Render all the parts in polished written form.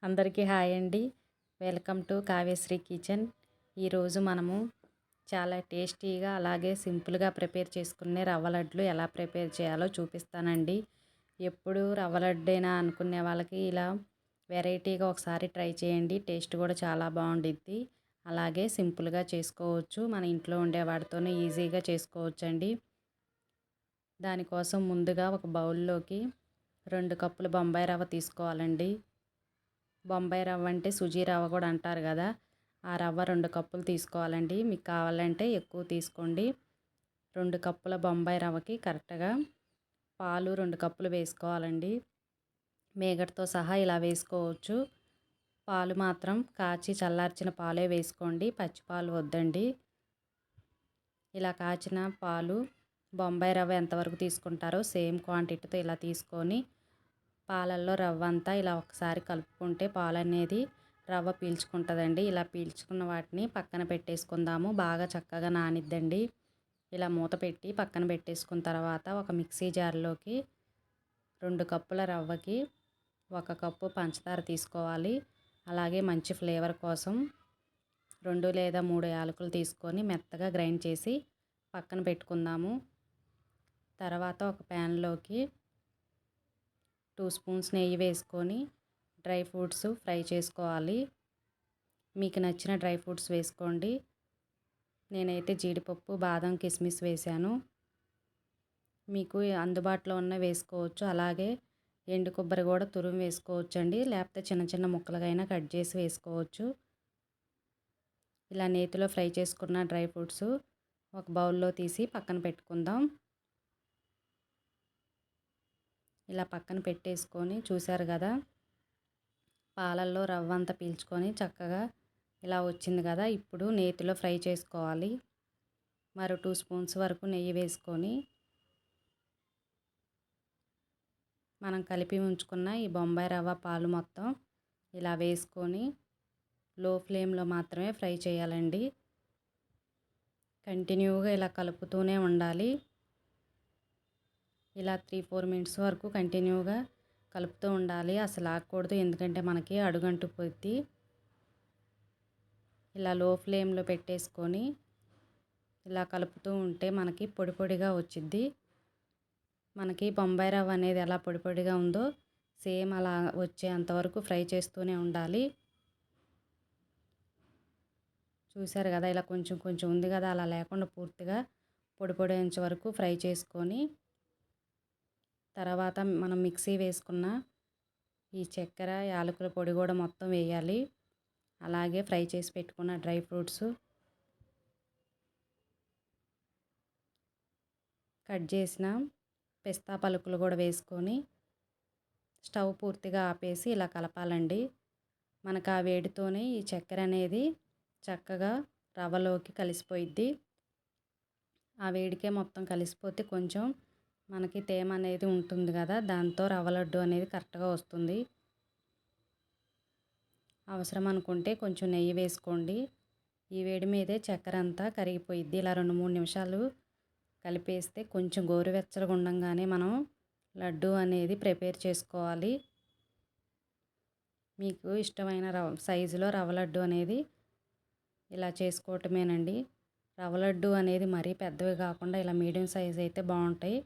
అందరికీ హాయ్ అండి. Welcome to Kavyasri kitchen. ఈరోజు మనము చాలా టేస్టీగా అలాగే సింపుల్గా ప్రిపేర్ చేసుకునే రవ్వ లడ్లు ఎలా ప్రిపేర్ చేయాలో చూపిస్తానండి. ఎప్పుడు రవ్వ లడ్డేనా అనుకునే వాళ్ళకి ఇలా వెరైటీగా ఒకసారి ట్రై చేయండి. టేస్ట్ కూడా చాలా బాగుండిద్ది. అలాగే సింపుల్గా చేసుకోవచ్చు. మన ఇంట్లో ఉండే వాటితోనే ఈజీగా చేసుకోవచ్చండి. దానికోసం ముందుగా ఒక బౌల్లోకి 2 కప్పుల బొంబాయి రవ్వ తీసుకోవాలండి. బొంబాయి రవ్వ అంటే సుజీ రవ్వ కూడా అంటారు కదా, ఆ రవ్వ 2 కప్పులు తీసుకోవాలండి. మీకు కావాలంటే ఎక్కువ తీసుకోండి. 2 కప్పుల బొంబాయి రవ్వకి కరెక్ట్గా పాలు 2 కప్పులు వేసుకోవాలండి. మేగడతో సహా ఇలా వేసుకోవచ్చు. పాలు మాత్రం కాచి చల్లార్చిన పాలే వేసుకోండి, పచ్చి పాలు వద్దండి. ఇలా కాచిన పాలు బొంబాయి రవ్వ ఎంతవరకు తీసుకుంటారో సేమ్ క్వాంటిటీతో ఇలా తీసుకొని పాలల్లో రవ్వ అంతా ఇలా ఒకసారి కలుపుకుంటే పాలు అనేది రవ్వ పీల్చుకుంటుందండి. ఇలా పీల్చుకున్న వాటిని పక్కన పెట్టేసుకుందాము. బాగా చక్కగా నానిద్దండి. ఇలా మూత పెట్టి పక్కన పెట్టేసుకున్న తర్వాత ఒక మిక్సీ జార్లోకి 2 కప్పుల రవ్వకి 1 కప్పు పంచదార తీసుకోవాలి. అలాగే మంచి ఫ్లేవర్ కోసం 2 లేదా 3 యాలకులు తీసుకొని మెత్తగా గ్రైండ్ చేసి పక్కన పెట్టుకుందాము. తర్వాత ఒక ప్యాన్లోకి 2 స్పూన్స్ నెయ్యి వేసుకొని డ్రై ఫ్రూట్స్ ఫ్రై చేసుకోవాలి. మీకు నచ్చిన డ్రై ఫ్రూట్స్ వేసుకోండి. నేనైతే జీడిపప్పు, బాదం, కిస్మిస్ వేశాను. మీకు అందుబాటులో ఉన్న వేసుకోవచ్చు. అలాగే ఎండు కొబ్బరి కూడా తురుము వేసుకోవచ్చండి. లేకపోతే చిన్న చిన్న ముక్కలుగైనా కట్ చేసి వేసుకోవచ్చు. ఇలా నేతిలో ఫ్రై చేసుకున్న డ్రై ఫ్రూట్స్ ఒక బౌల్లో తీసి పక్కన పెట్టుకుందాం. ఇలా పక్కన పెట్టేసుకొని చూసారు కదా, పాలల్లో రవ్వ అంతా పీల్చుకొని చక్కగా ఇలా వచ్చింది కదా. ఇప్పుడు నేతిలో ఫ్రై చేసుకోవాలి. మరో 2 స్పూన్స్ వరకు నెయ్యి వేసుకొని మనం కలిపి ఉంచుకున్న ఈ బొంబాయి రవ్వ పాలు మొత్తం ఇలా వేసుకొని లో ఫ్లేమ్లో మాత్రమే ఫ్రై చేయాలండి. కంటిన్యూగా ఇలా కలుపుతూనే ఉండాలి. ఇలా 3-4 మినిట్స్ వరకు కంటిన్యూగా కలుపుతూ ఉండాలి. అసలు ఆగకూడదు, ఎందుకంటే మనకి అడుగంటుపోద్ది. ఇలా లో ఫ్లేమ్లో పెట్టేసుకొని ఇలా కలుపుతూ ఉంటే మనకి పొడి పొడిగా వచ్చిద్ది. మనకి బొంబాయి రవ్వ అనేది ఎలా పొడి పొడిగా ఉందో సేమ్ అలా వచ్చేంతవరకు ఫ్రై చేస్తూనే ఉండాలి. చూసారు కదా, ఇలా కొంచెం కొంచెం ఉంది కదా, అలా లేకుండా పూర్తిగా పొడి పొడి అయ్యేంత వరకు ఫ్రై చేసుకొని తర్వాత మనం మిక్సీ వేసుకున్న ఈ చక్కెర, యాలకుల పొడి కూడా మొత్తం వేయాలి. అలాగే ఫ్రై చేసి పెట్టుకున్న డ్రై ఫ్రూట్స్, కట్ చేసిన పిస్తా పలుకులు కూడా వేసుకొని స్టవ్ పూర్తిగా ఆపేసి ఇలా కలపాలండి. మనకు ఆ వేడితోనే ఈ చక్కెర అనేది చక్కగా రవ్వలోకి కలిసిపోయిద్ది. ఆ వేడికే మొత్తం కలిసిపోతే కొంచెం మనకి తేమ అనేది ఉంటుంది కదా, దాంతో రవ్వ లడ్డు అనేది కరెక్ట్గా వస్తుంది. అవసరం అనుకుంటే కొంచెం నెయ్యి వేసుకోండి. ఈ వేడి మీదే చక్కెర అంతా కరిగిపోయిద్ది. ఇలా 2-3 నిమిషాలు కలిపేస్తే కొంచెం గోరువెచ్చగా ఉండంగానే మనం లడ్డు అనేది ప్రిపేర్ చేసుకోవాలి. మీకు ఇష్టమైన సైజులో రవ్వ లడ్డు అనేది ఇలా చేసుకోవటమేనండి. రవ్వ లడ్డు అనేది మరీ పెద్దవి కాకుండా ఇలా మీడియం సైజ్ అయితే బాగుంటాయి.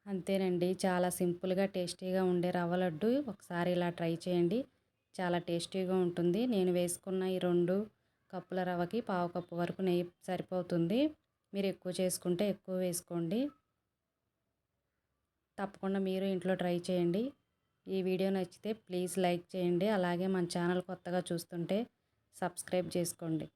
అంతేనండి, చాలా సింపుల్గా టేస్టీగా ఉండే రవ్వ లడ్డు ఒకసారి ఇలా ట్రై చేయండి. చాలా టేస్టీగా ఉంటుంది. నేను వేసుకున్న ఈ 2 కప్పుల రవ్వకి 1/2 కప్పు వరకు నెయ్యి సరిపోతుంది. మీరు ఎక్కువ చేసుకుంటే ఎక్కువ వేసుకోండి. తప్పకుండా మీరు ఇంట్లో ట్రై చేయండి. ఈ వీడియో నచ్చితే ప్లీజ్ లైక్ చేయండి. అలాగే మన ఛానల్ కొత్తగా చూస్తుంటే సబ్స్క్రైబ్ చేసుకోండి.